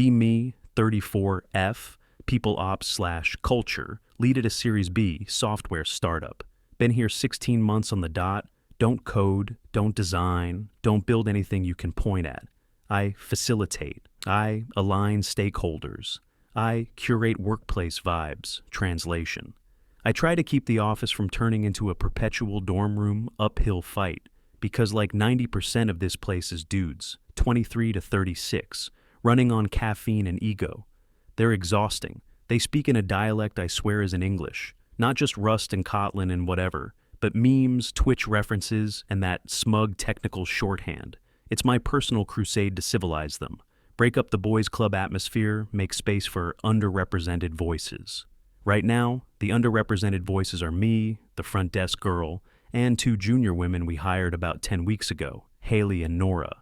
Be Me, 34F, People Ops / Culture, lead at a Series B software startup. Been here 16 months on the dot. Don't code, don't design, don't build anything you can point at. I facilitate. I align stakeholders. I curate workplace vibes, translation. I try to keep the office from turning into a perpetual dorm room uphill fight, because like 90% of this place is dudes, 23 to 36, running on caffeine and ego. They're exhausting. They speak in a dialect I swear is in English, not just Rust and Kotlin and whatever, but memes, Twitch references, and that smug technical shorthand. It's my personal crusade to civilize them. Break up the boys' club atmosphere, make space for underrepresented voices. Right now, the underrepresented voices are me, the front desk girl, and 2 junior women we hired about 10 weeks ago, Haley and Nora.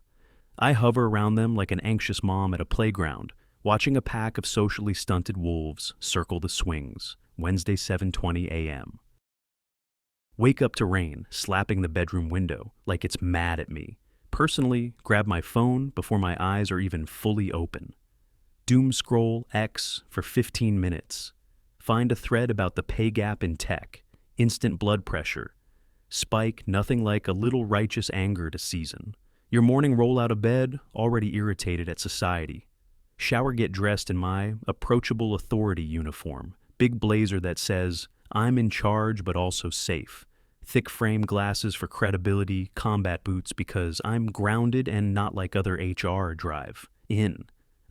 I hover around them like an anxious mom at a playground, watching a pack of socially stunted wolves circle the swings, Wednesday 7:20 a.m. Wake up to rain, slapping the bedroom window like it's mad at me. Personally, grab my phone before my eyes are even fully open. Doom scroll X for 15 minutes. Find a thread about the pay gap in tech, instant blood pressure. Spike nothing like a little righteous anger to season. Your morning roll out of bed, already irritated at society. Shower, get dressed in my approachable authority uniform, big blazer that says, I'm in charge but also safe. Thick frame glasses for credibility, combat boots because I'm grounded and not like other HR drive. In.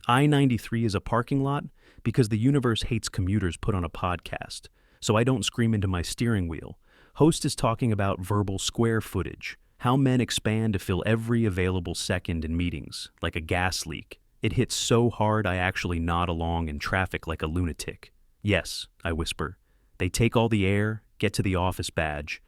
I-93 is a parking lot because the universe hates commuters put on a podcast, so I don't scream into my steering wheel. Host is talking about verbal square footage, how men expand to fill every available second in meetings, like a gas leak. It hits so hard I actually nod along in traffic like a lunatic. Yes, I whisper. They take all the air, get to the office badge,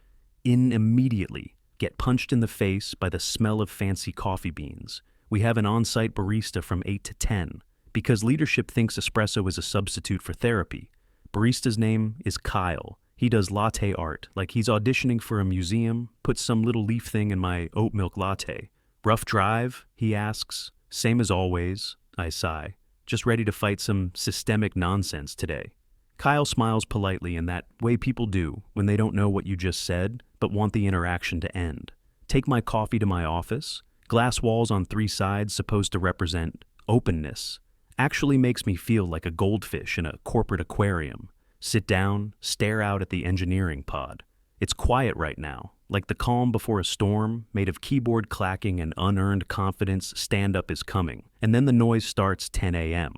in immediately, get punched in the face by the smell of fancy coffee beans. We have an on-site barista from 8 to 10, because leadership thinks espresso is a substitute for therapy. Barista's name is Kyle. He does latte art, like he's auditioning for a museum, puts some little leaf thing in my oat milk latte. Rough drive? He asks. Same as always, I sigh. Just ready to fight some systemic nonsense today. Kyle smiles politely in that way people do when they don't know what you just said, but want the interaction to end. Take my coffee to my office. Glass walls on 3 sides supposed to represent openness. Actually makes me feel like a goldfish in a corporate aquarium. Sit down, stare out at the engineering pod. It's quiet right now, like the calm before a storm, made of keyboard clacking and unearned confidence. Stand-up is coming, and then the noise starts 10 a.m.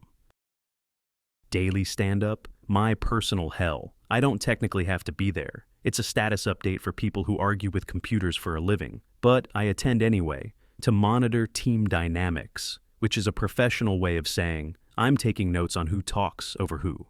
Daily stand-up? My personal hell. I don't technically have to be there. It's a status update for people who argue with computers for a living, but I attend anyway, to monitor team dynamics, which is a professional way of saying, I'm taking notes on who talks over who.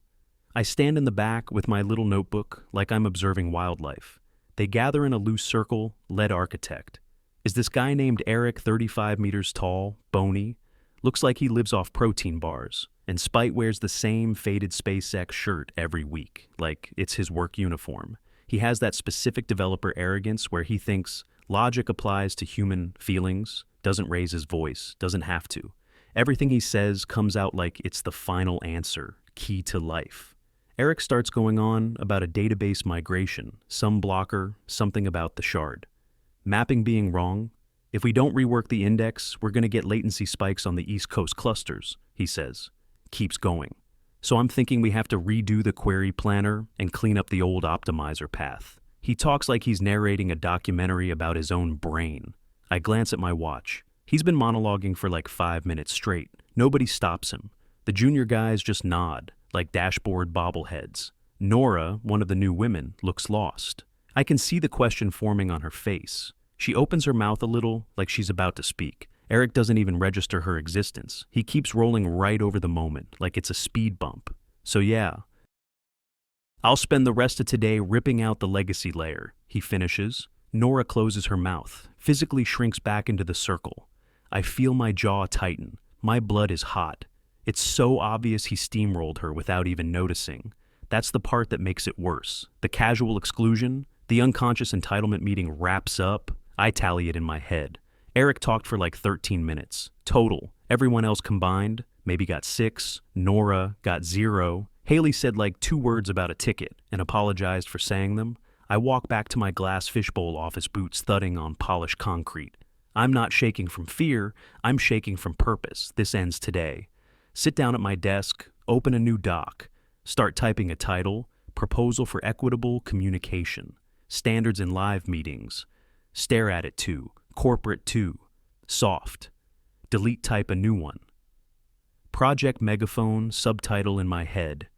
I stand in the back with my little notebook like I'm observing wildlife. They gather in a loose circle, lead architect. Is this guy named Eric 35 meters tall, bony? Looks like he lives off protein bars, and Spite wears the same faded SpaceX shirt every week, like it's his work uniform. He has that specific developer arrogance where he thinks logic applies to human feelings, doesn't raise his voice, doesn't have to. Everything he says comes out like it's the final answer, key to life. Eric starts going on about a database migration, some blocker, something about the shard. Mapping being wrong. If we don't rework the index, we're going to get latency spikes on the East Coast clusters, he says. Keeps going. So I'm thinking we have to redo the query planner and clean up the old optimizer path. He talks like he's narrating a documentary about his own brain. I glance at my watch. He's been monologuing for like 5 minutes straight. Nobody stops him. The junior guys just nod, like dashboard bobbleheads. Nora, one of the new women, looks lost. I can see the question forming on her face. She opens her mouth a little, like she's about to speak. Eric doesn't even register her existence. He keeps rolling right over the moment, like it's a speed bump. So yeah. I'll spend the rest of today ripping out the legacy layer, he finishes. Nora closes her mouth, physically shrinks back into the circle. I feel my jaw tighten. My blood is hot. It's so obvious he steamrolled her without even noticing. That's the part that makes it worse. The casual exclusion, the unconscious entitlement meeting wraps up. I tally it in my head. Eric talked for like 13 minutes. Total. Everyone else combined, maybe got 6, Nora got 0. Haley said like 2 words about a ticket and apologized for saying them. I walk back to my glass fishbowl office boots thudding on polished concrete. I'm not shaking from fear, I'm shaking from purpose. This ends today. Sit down at my desk, open a new doc, start typing a title, Proposal for Equitable Communication, Standards in Live Meetings, stare at it too, Corporate 2, Soft, delete type a new one. Project Megaphone, subtitle in my head,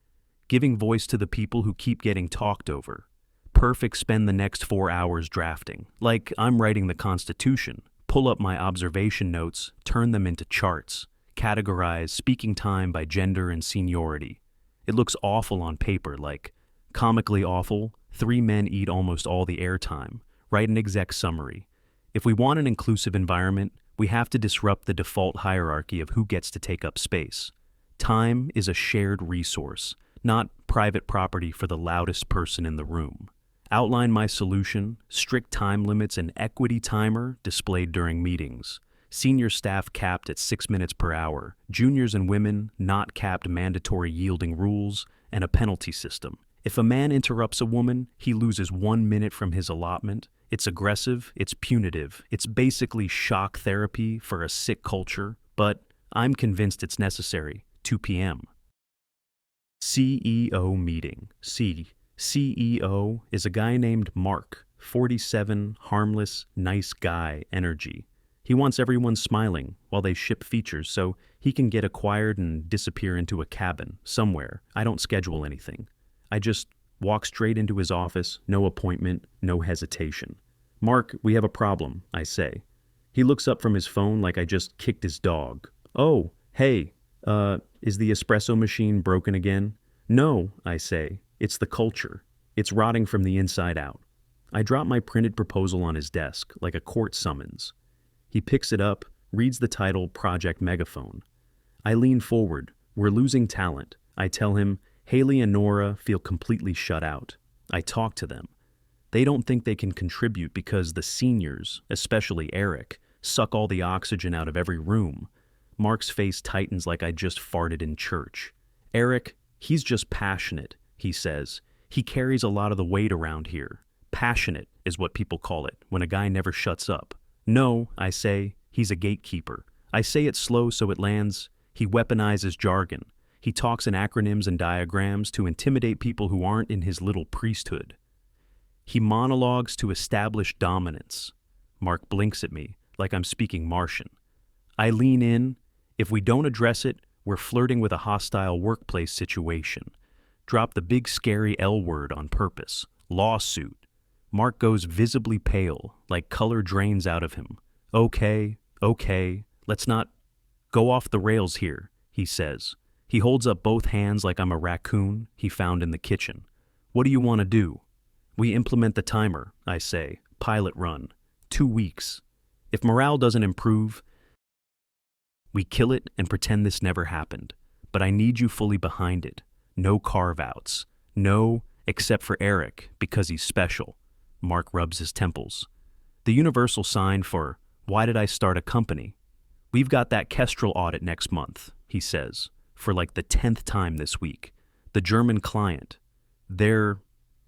giving voice to the people who keep getting talked over. Perfect spend the next 4 hours drafting, like I'm writing the Constitution. Pull up my observation notes, turn them into charts, categorize speaking time by gender and seniority. It looks awful on paper, like comically awful, 3 men eat almost all the airtime. Write an exec summary. If we want an inclusive environment, we have to disrupt the default hierarchy of who gets to take up space. Time is a shared resource, not private property for the loudest person in the room. Outline my solution, strict time limits and equity timer displayed during meetings. Senior staff capped at 6 minutes per hour, juniors and women not capped mandatory yielding rules, and a penalty system. If a man interrupts a woman, he loses 1 minute from his allotment. It's aggressive, it's punitive, it's basically shock therapy for a sick culture, but I'm convinced it's necessary. 2 p.m. CEO meeting. CEO is a guy named Mark, 47, harmless, nice guy energy. He wants everyone smiling while they ship features so he can get acquired and disappear into a cabin somewhere. I don't schedule anything. I just walk straight into his office, no appointment, no hesitation. Mark, we have a problem, I say. He looks up from his phone like I just kicked his dog. Oh, hey, is the espresso machine broken again? No, I say. It's the culture. It's rotting from the inside out. I drop my printed proposal on his desk like a court summons. He picks it up, reads the title Project Megaphone. I lean forward. We're losing talent. I tell him, Haley and Nora feel completely shut out. I talk to them. They don't think they can contribute because the seniors, especially Eric, suck all the oxygen out of every room. Mark's face tightens like I just farted in church. Eric, he's just passionate, he says. He carries a lot of the weight around here. Passionate is what people call it when a guy never shuts up. No, I say, he's a gatekeeper. I say it slow so it lands. He weaponizes jargon. He talks in acronyms and diagrams to intimidate people who aren't in his little priesthood. He monologues to establish dominance. Mark blinks at me like I'm speaking Martian. I lean in. If we don't address it, we're flirting with a hostile workplace situation. Drop the big scary L word on purpose. Lawsuit. Mark goes visibly pale, like color drains out of him. Okay, let's not go off the rails here, he says. He holds up both hands like I'm a raccoon he found in the kitchen. What do you want to do? We implement the timer, I say. Pilot run. 2 weeks. If morale doesn't improve, we kill it and pretend this never happened. But I need you fully behind it. No carve-outs. No, except for Eric, because he's special. Mark rubs his temples. The universal sign for, why did I start a company? We've got that kestrel audit next month, he says, for like the 10th time this week. The German client. They're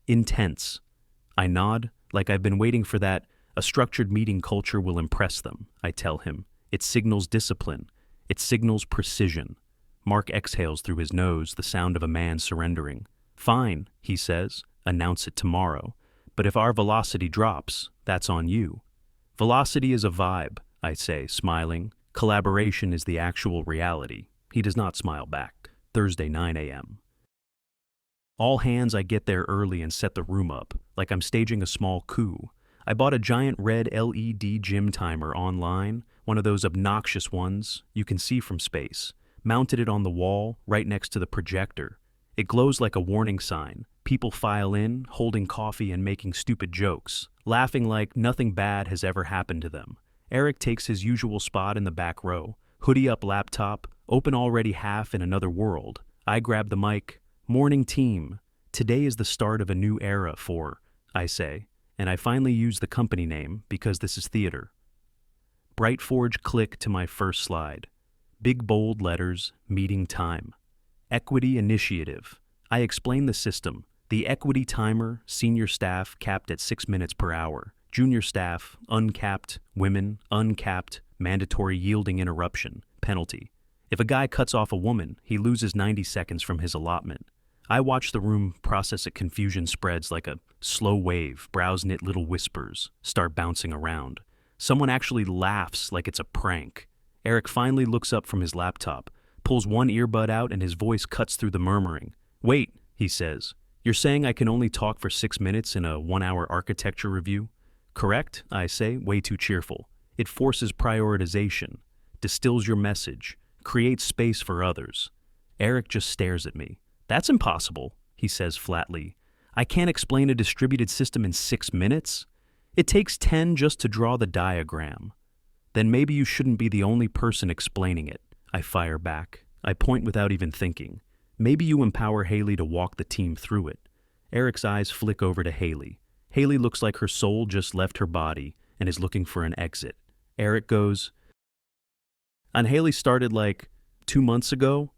intense. I nod, like I've been waiting for that. A structured meeting culture will impress them, I tell him. It signals discipline. It signals precision. Mark exhales through his nose, the sound of a man surrendering. Fine, he says. Announce it tomorrow. But if our velocity drops, that's on you. Velocity is a vibe, I say, smiling. Collaboration is the actual reality. He does not smile back. Thursday, 9 a.m. All hands, I get there early and set the room up, like I'm staging a small coup. I bought a giant red LED gym timer online, one of those obnoxious ones you can see from space. Mounted it on the wall, right next to the projector. It glows like a warning sign. People file in, holding coffee and making stupid jokes, laughing like nothing bad has ever happened to them. Eric takes his usual spot in the back row, hoodie up laptop, open already half in another world. I grab the mic. Morning team. Today is the start of a new era for, I say, and I finally use the company name because this is theater. Brightforge click to my first slide. Big bold letters, meeting time. Equity initiative. I explain the system. The equity timer, senior staff capped at 6 minutes per hour. Junior staff, uncapped, women, uncapped, mandatory yielding interruption, penalty. If a guy cuts off a woman, he loses 90 seconds from his allotment. I watch the room process it. Confusion spreads like a slow wave. Brows knit, little whispers start bouncing around. Someone actually laughs like it's a prank. Eric finally looks up from his laptop, pulls one earbud out, and his voice cuts through the murmuring. Wait, he says. You're saying I can only talk for 6 minutes in a 1-hour architecture review? Correct, I say, way too cheerful. It forces prioritization, distills your message, creates space for others. Eric just stares at me. That's impossible, he says flatly. I can't explain a distributed system in 6 minutes? It takes 10 just to draw the diagram. Then maybe you shouldn't be the only person explaining it, I fire back. I point without even thinking. Maybe you empower Haley to walk the team through it. Eric's eyes flick over to Haley. Haley looks like her soul just left her body and is looking for an exit. Eric goes, and Haley started like 2 months ago.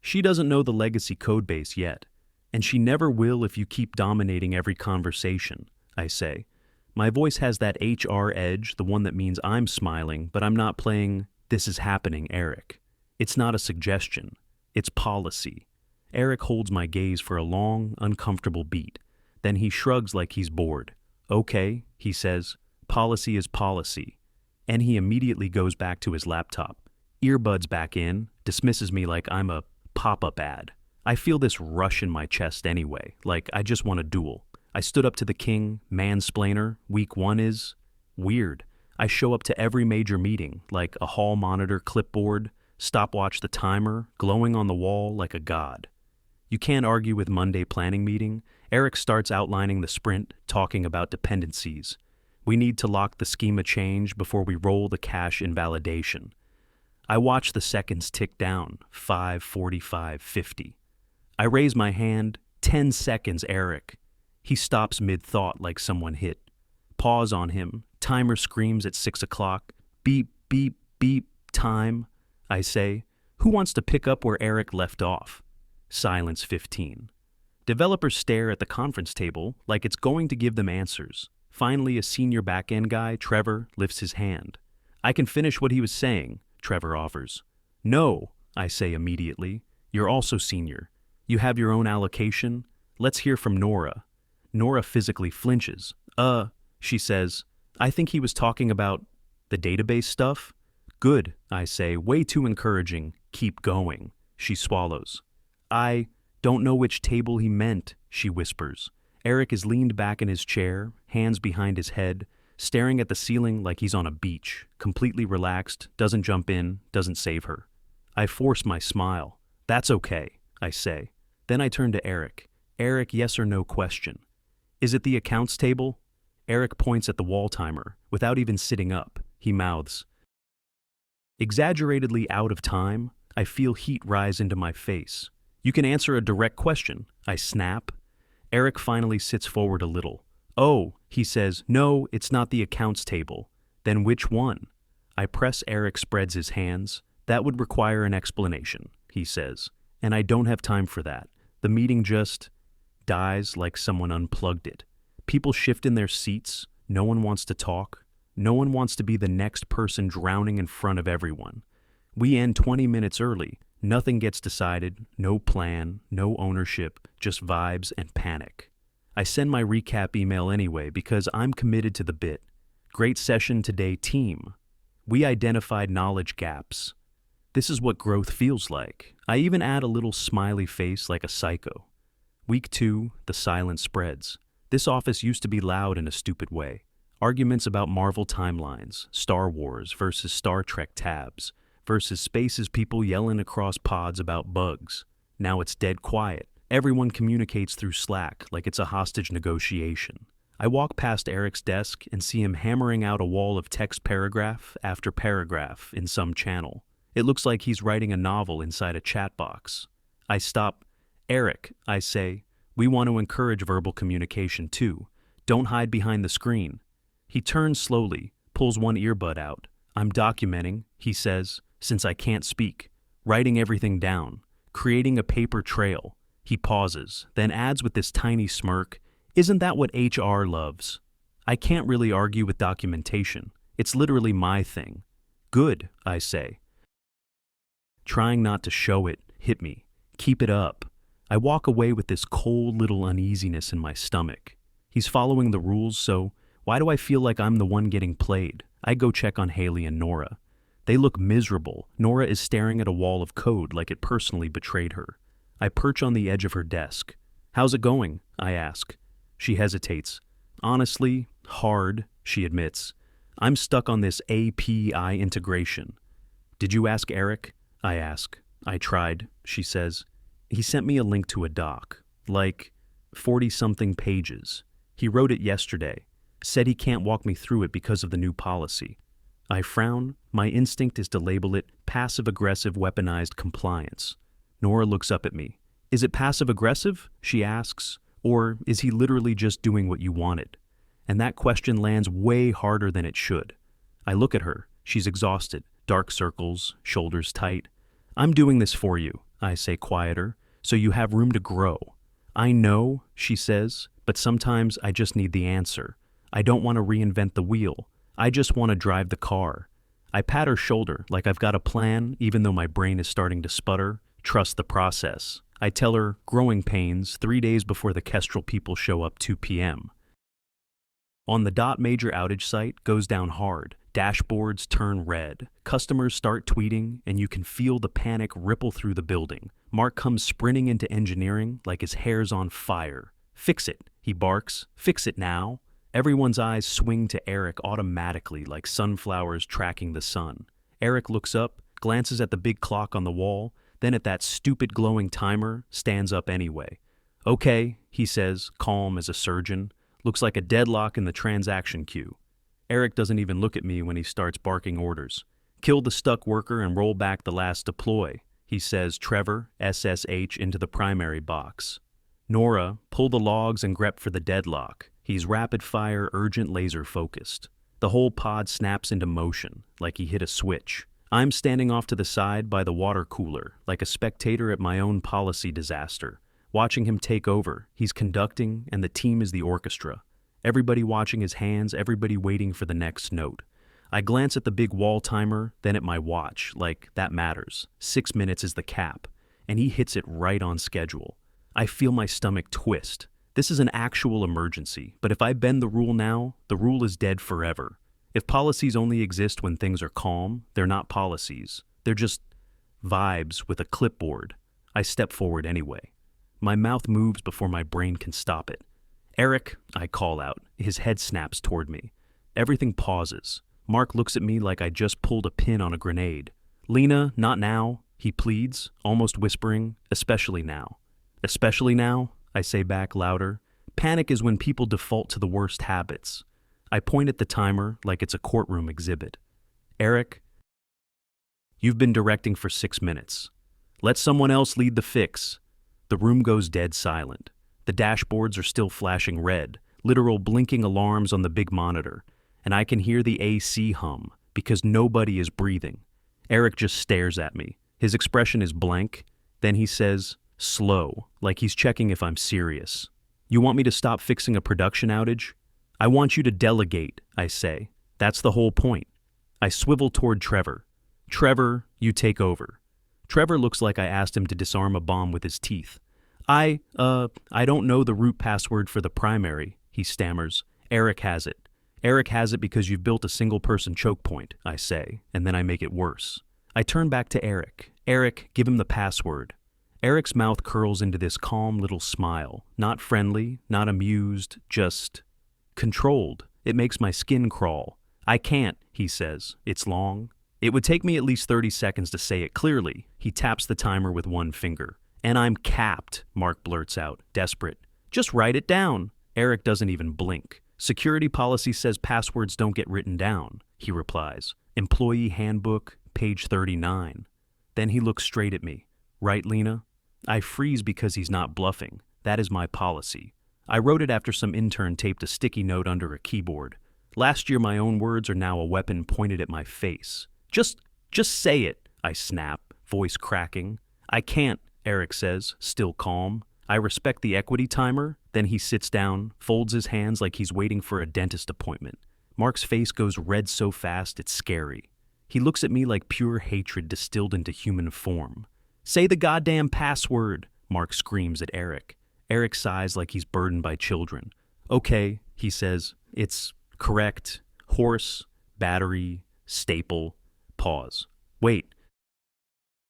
She doesn't know the legacy codebase yet, and she never will if you keep dominating every conversation, I say. My voice has that HR edge, the one that means I'm smiling, but I'm not playing "this is happening, Eric." It's not a suggestion. It's policy. Eric holds my gaze for a long, uncomfortable beat. Then he shrugs like he's bored. Okay, he says, policy is policy. And he immediately goes back to his laptop. Earbuds back in, dismisses me like I'm a pop-up ad. I feel this rush in my chest anyway, like I just want a duel. I stood up to the king, mansplainer. Week 1 is weird. I show up to every major meeting, like a hall monitor, clipboard, stopwatch, the timer, glowing on the wall like a god. You can't argue with Monday planning meeting. Eric starts outlining the sprint, talking about dependencies. We need to lock the schema change before we roll the cache invalidation. I watch the seconds tick down, 5, 45, 50. I raise my hand, 10 seconds, Eric. He stops mid-thought like someone hit. Pause on him. Timer screams at 6 o'clock. Beep, beep, beep, time. I say, who wants to pick up where Eric left off? Silence 15. Developers stare at the conference table like it's going to give them answers. Finally, a senior back-end guy, Trevor, lifts his hand. I can finish what he was saying, Trevor offers. No, I say immediately. You're also senior. You have your own allocation. Let's hear from Nora. Nora physically flinches. She says, I think he was talking about the database stuff. Good, I say, way too encouraging. Keep going. She swallows. I don't know which table he meant, she whispers. Eric is leaned back in his chair, hands behind his head, staring at the ceiling like he's on a beach, completely relaxed, doesn't jump in, doesn't save her. I force my smile. That's okay, I say. Then I turn to Eric. Eric, yes or no question. Is it the accounts table? Eric points at the wall timer. Without even sitting up, he mouths. Exaggeratedly out of time, I feel heat rise into my face. You can answer a direct question, I snap. Eric finally sits forward a little. Oh, he says, no, it's not the accounts table. Then which one? I press. Eric spreads his hands. That would require an explanation, he says. And I don't have time for that. The meeting just dies like someone unplugged it. People shift in their seats. No one wants to talk. No one wants to be the next person drowning in front of everyone. We end 20 minutes early. Nothing gets decided, no plan, no ownership, just vibes and panic. I send my recap email anyway because I'm committed to the bit. Great session today, team. We identified knowledge gaps. This is what growth feels like. I even add a little smiley face like a psycho. Week 2, the silence spreads. This office used to be loud in a stupid way. Arguments about Marvel timelines, Star Wars versus Star Trek tabs, versus spaces, people yelling across pods about bugs. Now it's dead quiet. Everyone communicates through Slack like it's a hostage negotiation. I walk past Eric's desk and see him hammering out a wall of text paragraph after paragraph in some channel. It looks like he's writing a novel inside a chat box. I stop. Eric, I say, we want to encourage verbal communication too. Don't hide behind the screen. He turns slowly, pulls one earbud out. I'm documenting, he says, since I can't speak, writing everything down, creating a paper trail. He pauses, then adds with this tiny smirk, "Isn't that what HR loves?" I can't really argue with documentation. It's literally my thing. "Good," I say. Trying not to show it, hit me. "Keep it up." I walk away with this cold little uneasiness in my stomach. He's following the rules, so why do I feel like I'm the one getting played? I go check on Haley and Nora. They look miserable. Nora is staring at a wall of code like it personally betrayed her. I perch on the edge of her desk. "How's it going?" I ask. She hesitates. "Honestly, hard," she admits. "I'm stuck on this API integration." "Did you ask Eric?" I ask. "I tried," she says. "He sent me a link to a doc, like 40-something pages. He wrote it yesterday, said he can't walk me through it because of the new policy." I frown. My instinct is to label it passive-aggressive weaponized compliance. Nora looks up at me. "Is it passive-aggressive?" she asks. "Or is he literally just doing what you wanted?" And that question lands way harder than it should. I look at her. She's exhausted, dark circles, shoulders tight. "I'm doing this for you," I say quieter, "so you have room to grow." "I know," she says, "but sometimes I just need the answer. I don't want to reinvent the wheel. I just want to drive the car." I pat her shoulder like I've got a plan, even though my brain is starting to sputter. Trust the process. I tell her, growing pains, 3 days before the Kestrel people show up 2 p.m. On the dot major outage site goes down hard. Dashboards turn red. Customers start tweeting, and you can feel the panic ripple through the building. Mark comes sprinting into engineering like his hair's on fire. "Fix it," he barks. "Fix it now." Everyone's eyes swing to Eric automatically like sunflowers tracking the sun. Eric looks up, glances at the big clock on the wall, then at that stupid glowing timer, stands up anyway. "Okay," he says, calm as a surgeon. "Looks like a deadlock in the transaction queue." Eric doesn't even look at me when he starts barking orders. "Kill the stuck worker and roll back the last deploy," he says, Trevor, SSH, into the primary box. "Nora, pull the logs and grep for the deadlock." He's rapid-fire, urgent, laser-focused. The whole pod snaps into motion, like he hit a switch. I'm standing off to the side by the water cooler, like a spectator at my own policy disaster. Watching him take over, he's conducting, and the team is the orchestra. Everybody watching his hands, everybody waiting for the next note. I glance at the big wall timer, then at my watch, like that matters. 6 minutes is the cap, and he hits it right on schedule. I feel my stomach twist. This is an actual emergency, but if I bend the rule now, the rule is dead forever. If policies only exist when things are calm, they're not policies. They're just vibes with a clipboard. I step forward anyway. My mouth moves before my brain can stop it. "Eric," I call out. His head snaps toward me. Everything pauses. Mark looks at me like I just pulled a pin on a grenade. "Lena, not now," he pleads, almost whispering, "especially now." "Especially now?" I say back louder. Panic is when people default to the worst habits. I point at the timer like it's a courtroom exhibit. "Eric, you've been directing for 6 minutes. Let someone else lead the fix." The room goes dead silent. The dashboards are still flashing red, literal blinking alarms on the big monitor, and I can hear the AC hum because nobody is breathing. Eric just stares at me. His expression is blank. Then he says, slow, like he's checking if I'm serious. "You want me to stop fixing a production outage?" "I want you to delegate," I say. "That's the whole point." I swivel toward Trevor. "Trevor, you take over." Trevor looks like I asked him to disarm a bomb with his teeth. I don't know the root password for the primary," he stammers. "Eric has it." "Eric has it because you've built a single-person choke point," I say, and then I make it worse. I turn back to Eric. "Eric, give him the password." Eric's mouth curls into this calm little smile, not friendly, not amused, just controlled. It makes my skin crawl. "I can't," he says. "It's long." "It would take me at least 30 seconds to say it clearly." He taps the timer with one finger. "And I'm capped," Mark blurts out, desperate. "Just write it down." Eric doesn't even blink. "Security policy says passwords don't get written down," he replies. "Employee handbook, page 39. Then he looks straight at me. "Right, Lena?" I freeze because he's not bluffing. That is my policy. I wrote it after some intern taped a sticky note under a keyboard. Last year my own words are now a weapon pointed at my face. Just say it," I snap, voice cracking. I can't, Eric says, still calm. I respect the equity timer. Then he sits down, folds his hands like he's waiting for a dentist appointment. Mark's face goes red so fast it's scary. He looks at me like pure hatred distilled into human form. Say the goddamn password, Mark screams at Eric. Eric sighs like he's burdened by children. Okay, he says. It's correct. Horse, battery, staple, pause. Wait.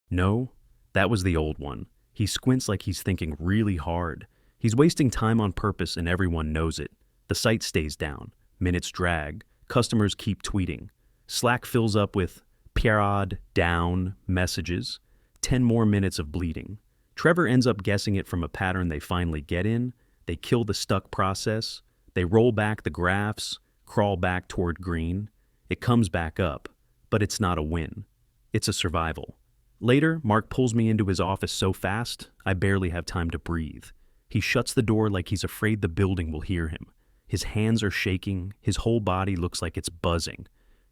No, that was the old one. He squints like he's thinking really hard. He's wasting time on purpose and everyone knows it. The site stays down. Minutes drag. Customers keep tweeting. Slack fills up with "Pierrod down" messages. 10 more minutes of bleeding. Trevor ends up guessing it from a pattern they finally get in. They kill the stuck process. They roll back the graphs, crawl back toward green. It comes back up, but it's not a win. It's a survival. Later, Mark pulls me into his office so fast, I barely have time to breathe. He shuts the door like he's afraid the building will hear him. His hands are shaking, his whole body looks like it's buzzing.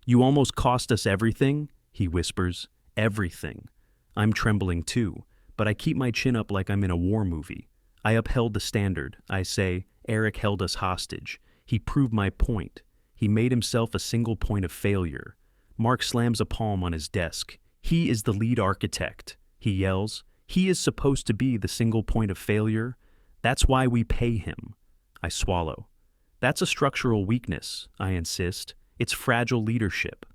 You almost cost us everything, he whispers. Everything. I'm trembling too, but I keep my chin up like I'm in a war movie. I upheld the standard. I say, Eric held us hostage. He proved my point. He made himself a single point of failure. Mark slams a palm on his desk. He is the lead architect. He yells. He is supposed to be the single point of failure. That's why we pay him. I swallow. That's a structural weakness, I insist. It's fragile leadership.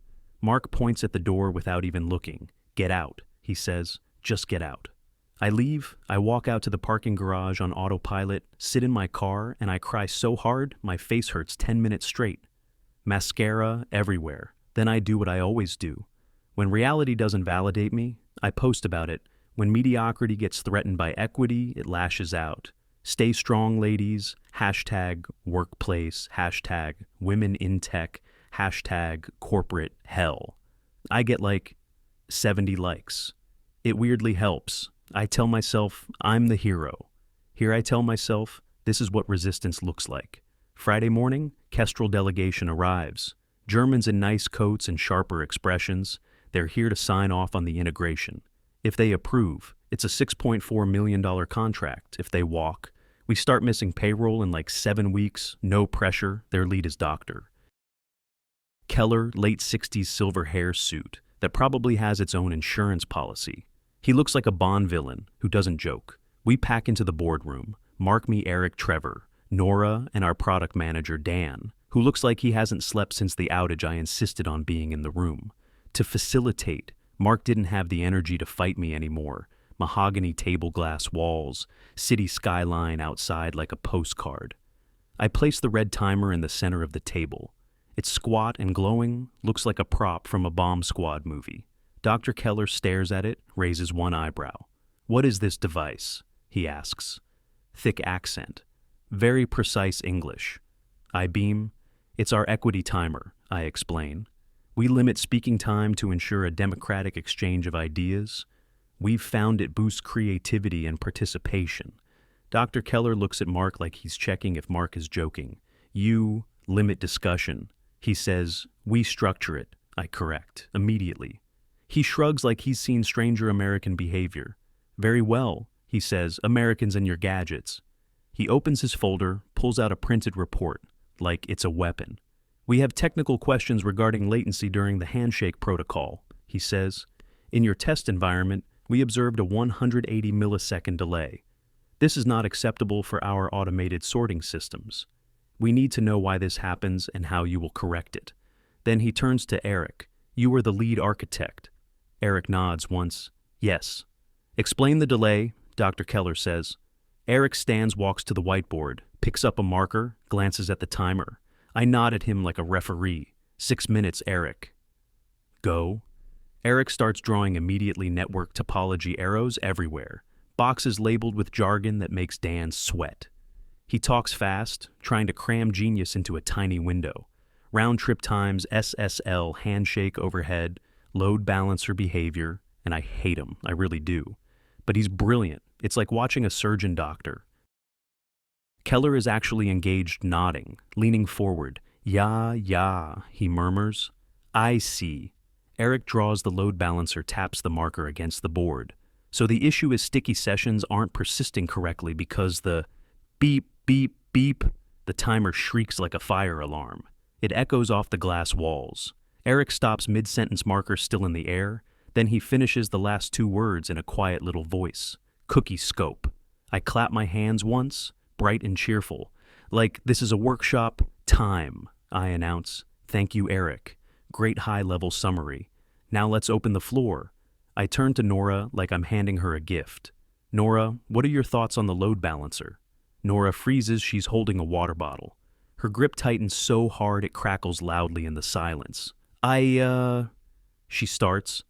Mark points at the door without even looking. Get out, he says. Just get out. I leave. I walk out to the parking garage on autopilot, sit in my car, and I cry so hard my face hurts 10 minutes straight. Mascara everywhere. Then I do what I always do. When reality doesn't validate me, I post about it. When mediocrity gets threatened by equity, it lashes out. Stay strong, ladies. Hashtag workplace. Hashtag women in tech. Hashtag corporate hell. I get like 70 likes. It weirdly helps. I tell myself I'm the hero. Here I tell myself this is what resistance looks like. Friday morning, kestrel delegation arrives. Germans in nice coats and sharper expressions. They're here to sign off on the integration. If they approve, it's a $6.4 million contract. If they walk, we start missing payroll in like 7 weeks, no pressure, their lead is doctor. Keller, late 60s silver hair suit that probably has its own insurance policy. He looks like a Bond villain who doesn't joke. We pack into the boardroom. Mark, me, Eric, Trevor, Nora, and our product manager, Dan, who looks like he hasn't slept since the outage I insisted on being in the room. To facilitate, Mark didn't have the energy to fight me anymore. Mahogany table glass walls, city skyline outside like a postcard. I place the red timer in the center of the table. It's squat and glowing, looks like a prop from a bomb squad movie. Dr. Keller stares at it, raises one eyebrow. What is this device? He asks. Thick accent. Very precise English. I beam. It's our equity timer, I explain. We limit speaking time to ensure a democratic exchange of ideas. We've found it boosts creativity and participation. Dr. Keller looks at Mark like he's checking if Mark is joking. You limit discussion. He says, we structure it. I correct, immediately. He shrugs like he's seen stranger American behavior. Very well, he says, Americans and your gadgets. He opens his folder, pulls out a printed report, like it's a weapon. We have technical questions regarding latency during the handshake protocol, he says. In your test environment, we observed a 180 millisecond delay. This is not acceptable for our automated sorting systems. We need to know why this happens and how you will correct it. Then he turns to Eric. You are the lead architect. Eric nods once. Yes. Explain the delay, Dr. Keller says. Eric stands, walks to the whiteboard, picks up a marker, glances at the timer. I nod at him like a referee. 6 minutes, Eric. Go. Eric starts drawing immediately network topology arrows everywhere, boxes labeled with jargon that makes Dan sweat. He talks fast, trying to cram genius into a tiny window. Round-trip times, SSL, handshake overhead, load balancer behavior, and I hate him, I really do. But he's brilliant. It's like watching a surgeon doctor. Keller is actually engaged, nodding, leaning forward. Yeah, he murmurs. I see. Eric draws the load balancer, taps the marker against the board. So the issue is sticky sessions aren't persisting correctly because the beep, beep, beep, the timer shrieks like a fire alarm. It echoes off the glass walls. Eric stops mid-sentence, marker still in the air. Then he finishes the last two words in a quiet little voice. Cookie scope. I clap my hands once, bright and cheerful. Like this is a workshop. Time, I announce. Thank you, Eric. Great high-level summary. Now let's open the floor. I turn to Nora like I'm handing her a gift. Nora, what are your thoughts on the load balancer? Nora freezes. She's holding a water bottle. Her grip tightens so hard it crackles loudly in the silence. She starts.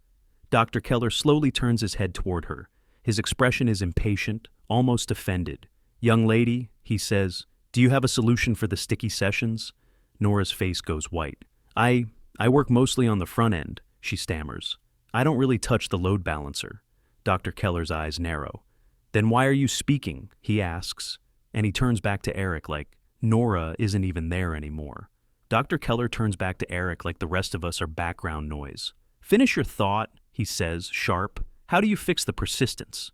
Dr. Keller slowly turns his head toward her. His expression is impatient, almost offended. Young lady, he says, do you have a solution for the sticky sessions? Nora's face goes white. I work mostly on the front end, she stammers. I don't really touch the load balancer. Dr. Keller's eyes narrow. Then why are you speaking? He asks, and he turns back to Eric like Nora isn't even there anymore. Dr. Keller turns back to Eric like the rest of us are background noise. Finish your thought, he says, sharp. How do you fix the persistence?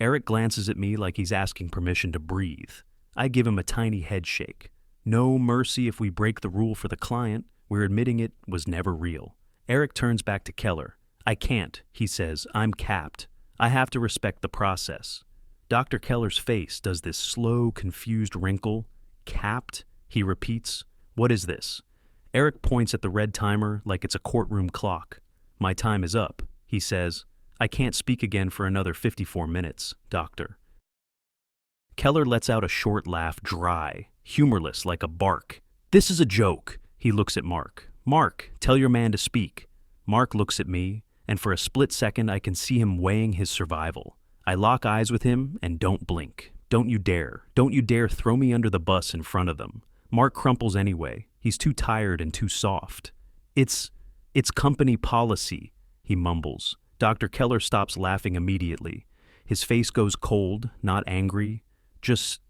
Eric glances at me like he's asking permission to breathe. I give him a tiny head shake. No mercy if we break the rule for the client. We're admitting it was never real. Eric turns back to Keller. I can't, he says. I'm capped. I have to respect the process. Dr. Keller's face does this slow, confused wrinkle. Capped, he repeats. What is this? Eric points at the red timer like it's a courtroom clock. My time is up, he says. I can't speak again for another 54 minutes, doctor. Keller lets out a short laugh, dry, humorless like a bark. This is a joke. He looks at Mark. Mark, tell your man to speak. Mark looks at me, and for a split second I can see him weighing his survival. I lock eyes with him and don't blink. Don't you dare. Don't you dare throw me under the bus in front of them. Mark crumples anyway. He's too tired and too soft. It's company policy, he mumbles. Dr. Keller stops laughing immediately. His face goes cold, not angry, just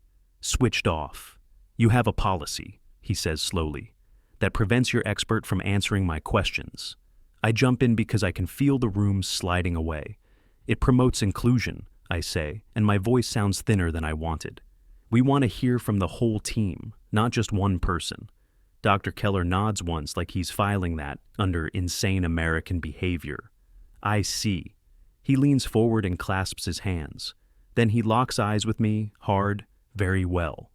switched off. You have a policy, he says slowly, that prevents your expert from answering my questions. I jump in because I can feel the room sliding away. It promotes inclusion, I say, and my voice sounds thinner than I wanted. We want to hear from the whole team, not just one person. Dr. Keller nods once like he's filing that under insane American behavior. I see. He leans forward and clasps his hands. Then he locks eyes with me, hard, very well.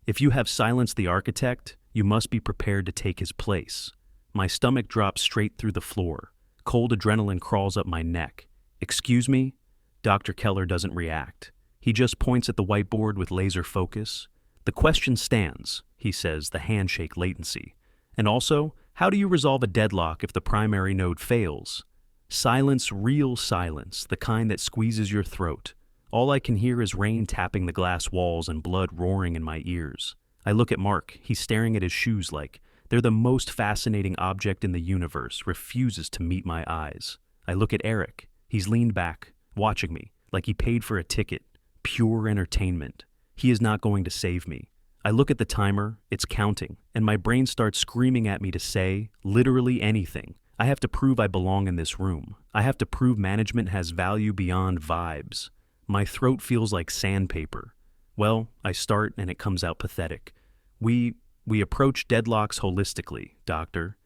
If you have silenced the architect, you must be prepared to take his place. My stomach drops straight through the floor. Cold adrenaline crawls up my neck. Excuse me? Dr. Keller doesn't react. He just points at the whiteboard with laser focus. The question stands, he says, the handshake latency. And also, how do you resolve a deadlock if the primary node fails? Silence, real silence, the kind that squeezes your throat. All I can hear is rain tapping the glass walls and blood roaring in my ears. I look at Mark. He's staring at his shoes like they're the most fascinating object in the universe, refuses to meet my eyes. I look at Eric. He's leaned back, watching me, like he paid for a ticket. Pure entertainment. He is not going to save me. I look at the timer, it's counting, and my brain starts screaming at me to say literally anything. I have to prove I belong in this room. I have to prove management has value beyond vibes. My throat feels like sandpaper. Well, I start and it comes out pathetic. We approach deadlocks holistically, doctor.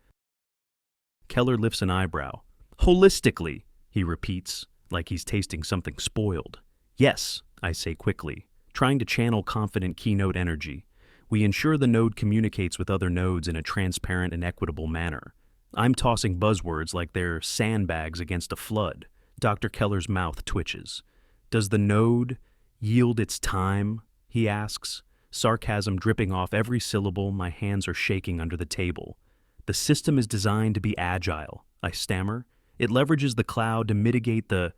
Keller lifts an eyebrow. Holistically, he repeats, like he's tasting something spoiled. Yes, I say quickly, trying to channel confident keynote energy. We ensure the node communicates with other nodes in a transparent and equitable manner. I'm tossing buzzwords like they're sandbags against a flood. Dr. Keller's mouth twitches. Does the node yield its time? He asks, sarcasm dripping off every syllable. My hands are shaking under the table. The system is designed to be agile, I stammer. It leverages the cloud to mitigate the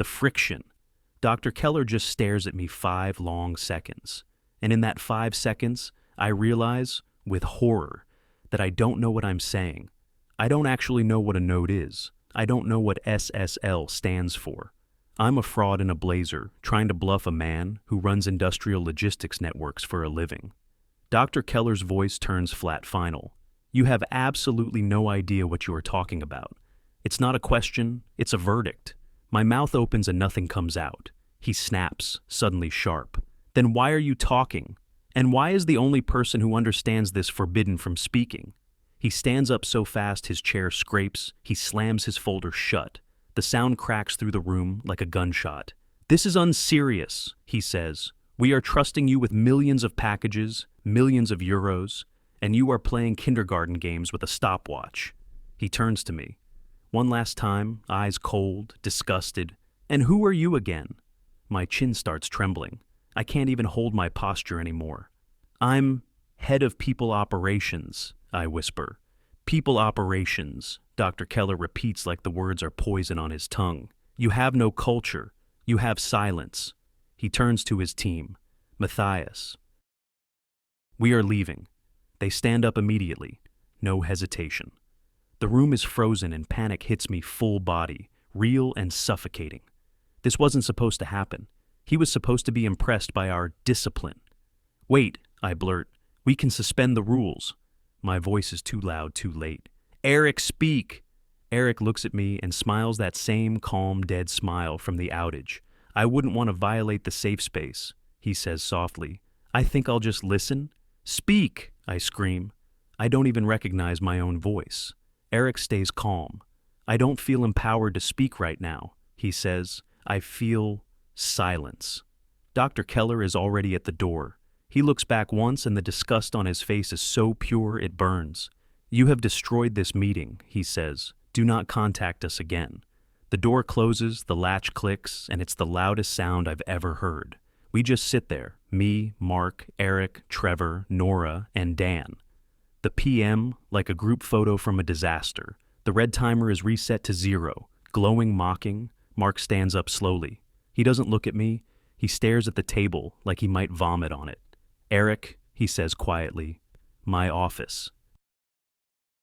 friction. Dr. Keller just stares at me 5 long seconds. And in that 5 seconds, I realize, with horror, that I don't know what I'm saying. I don't actually know what a node is. I don't know what SSL stands for. I'm a fraud in a blazer, trying to bluff a man who runs industrial logistics networks for a living. Dr. Keller's voice turns flat final. You have absolutely no idea what you are talking about. It's not a question, it's a verdict. My mouth opens and nothing comes out. He snaps, suddenly sharp. Then why are you talking? And why is the only person who understands this forbidden from speaking? He stands up so fast his chair scrapes, he slams his folder shut. The sound cracks through the room like a gunshot. This is unserious, he says. We are trusting you with millions of packages, millions of euros, and you are playing kindergarten games with a stopwatch. He turns to me. One last time, eyes cold, disgusted. And who are you again? My chin starts trembling. I can't even hold my posture anymore. I'm head of people operations, I whisper. People operations, Dr. Keller repeats like the words are poison on his tongue. You have no culture. You have silence. He turns to his team. Matthias. We are leaving. They stand up immediately. No hesitation. The room is frozen and panic hits me full body, real and suffocating. This wasn't supposed to happen. He was supposed to be impressed by our discipline. Wait, I blurt. We can suspend the rules. My voice is too loud, too late. Eric, speak! Eric looks at me and smiles that same calm, dead smile from the outage. I wouldn't want to violate the safe space, he says softly. I think I'll just listen. Speak, I scream. I don't even recognize my own voice. Eric stays calm. I don't feel empowered to speak right now, he says. I feel silence. Dr. Keller is already at the door. He looks back once and the disgust on his face is so pure it burns. You have destroyed this meeting, he says. Do not contact us again. The door closes, the latch clicks, and it's the loudest sound I've ever heard. We just sit there, me, Mark, Eric, Trevor, Nora, and Dan. The PM, like a group photo from a disaster. The red timer is reset to 0, glowing, mocking. Mark stands up slowly. He doesn't look at me. He stares at the table like he might vomit on it. Eric, he says quietly, my office.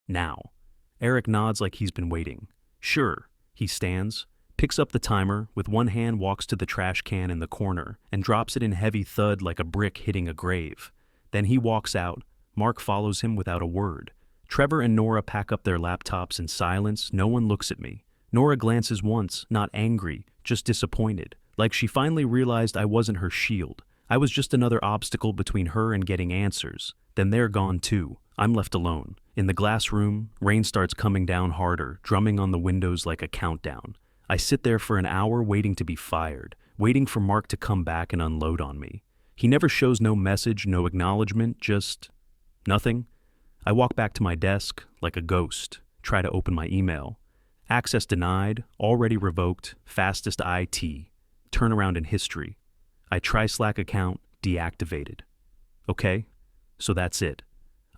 Now. Eric nods like he's been waiting. Sure. He stands, picks up the timer, with one hand walks to the trash can in the corner, and drops it in heavy thud like a brick hitting a grave. Then he walks out. Mark follows him without a word. Trevor and Nora pack up their laptops in silence. No one looks at me. Nora glances once, not angry, just disappointed, like she finally realized I wasn't her shield. I was just another obstacle between her and getting answers. Then they're gone too. I'm left alone. In the glass room, rain starts coming down harder, drumming on the windows like a countdown. I sit there for an hour waiting to be fired, waiting for Mark to come back and unload on me. He never shows no message, no acknowledgement, just nothing. I walk back to my desk like a ghost, try to open my email. Access denied, already revoked, fastest IT, turnaround in history. I try Slack account, deactivated. Okay, so that's it.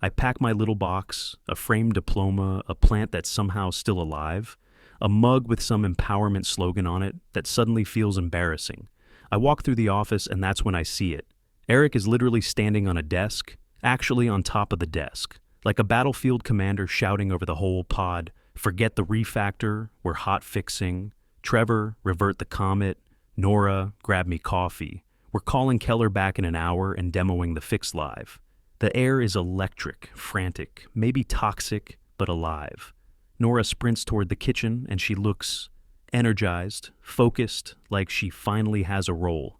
I pack my little box, a framed diploma, a plant that's somehow still alive, a mug with some empowerment slogan on it that suddenly feels embarrassing. I walk through the office and that's when I see it. Eric is literally standing on a desk, actually on top of the desk, like a battlefield commander shouting over the whole pod, forget the refactor, we're hot fixing. Trevor, revert the comet. Nora, grab me coffee. We're calling Keller back in an hour and demoing the fix live. The air is electric, frantic, maybe toxic, but alive. Nora sprints toward the kitchen and she looks energized, focused, like she finally has a role.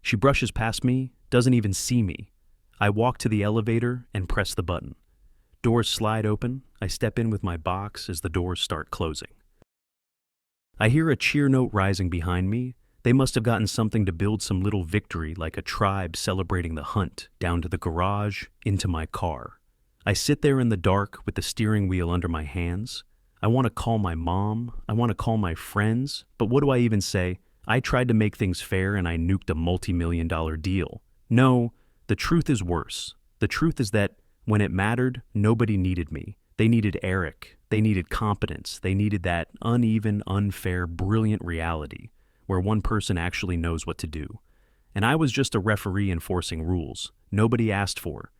She brushes past me, doesn't even see me. I walk to the elevator and press the button. Doors slide open. I step in with my box as the doors start closing. I hear a cheer note rising behind me. They must have gotten something to build some little victory like a tribe celebrating the hunt, down to the garage, into my car. I sit there in the dark with the steering wheel under my hands. I want to call my mom. I want to call my friends. But what do I even say? I tried to make things fair and I nuked a multi-million-dollar deal. No, the truth is worse. The truth is that when it mattered, nobody needed me. They needed Eric. They needed competence. They needed that uneven, unfair, brilliant reality where one person actually knows what to do. And I was just a referee enforcing rules nobody asked for.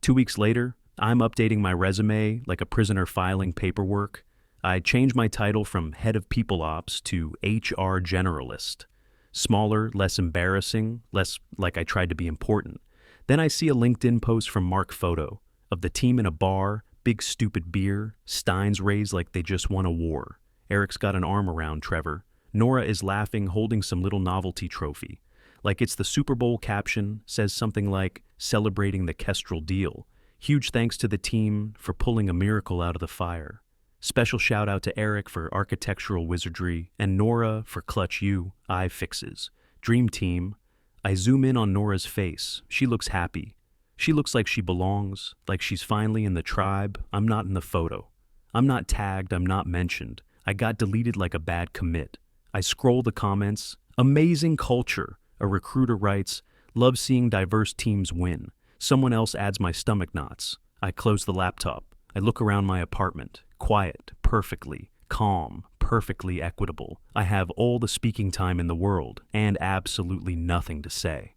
2 weeks later, I'm updating my resume like a prisoner filing paperwork. I changed my title from head of people ops to HR generalist. Smaller, less embarrassing, less like I tried to be important. Then I see a LinkedIn post from Mark Photo of the team in a bar, big stupid beer, steins raised like they just won a war. Eric's got an arm around Trevor. Nora is laughing, holding some little novelty trophy. Like it's the Super Bowl caption, says something like, celebrating the Kestrel deal. Huge thanks to the team for pulling a miracle out of the fire. Special shout out to Eric for architectural wizardry and Nora for clutch eye fixes. Dream team. I zoom in on Nora's face. She looks happy. She looks like she belongs, like she's finally in the tribe. I'm not in the photo. I'm not tagged, I'm not mentioned. I got deleted like a bad commit. I scroll the comments. Amazing culture. A recruiter writes, love seeing diverse teams win. Someone else adds my stomach knots. I close the laptop. I look around my apartment. Quiet, perfectly, calm, perfectly equitable. I have all the speaking time in the world and absolutely nothing to say.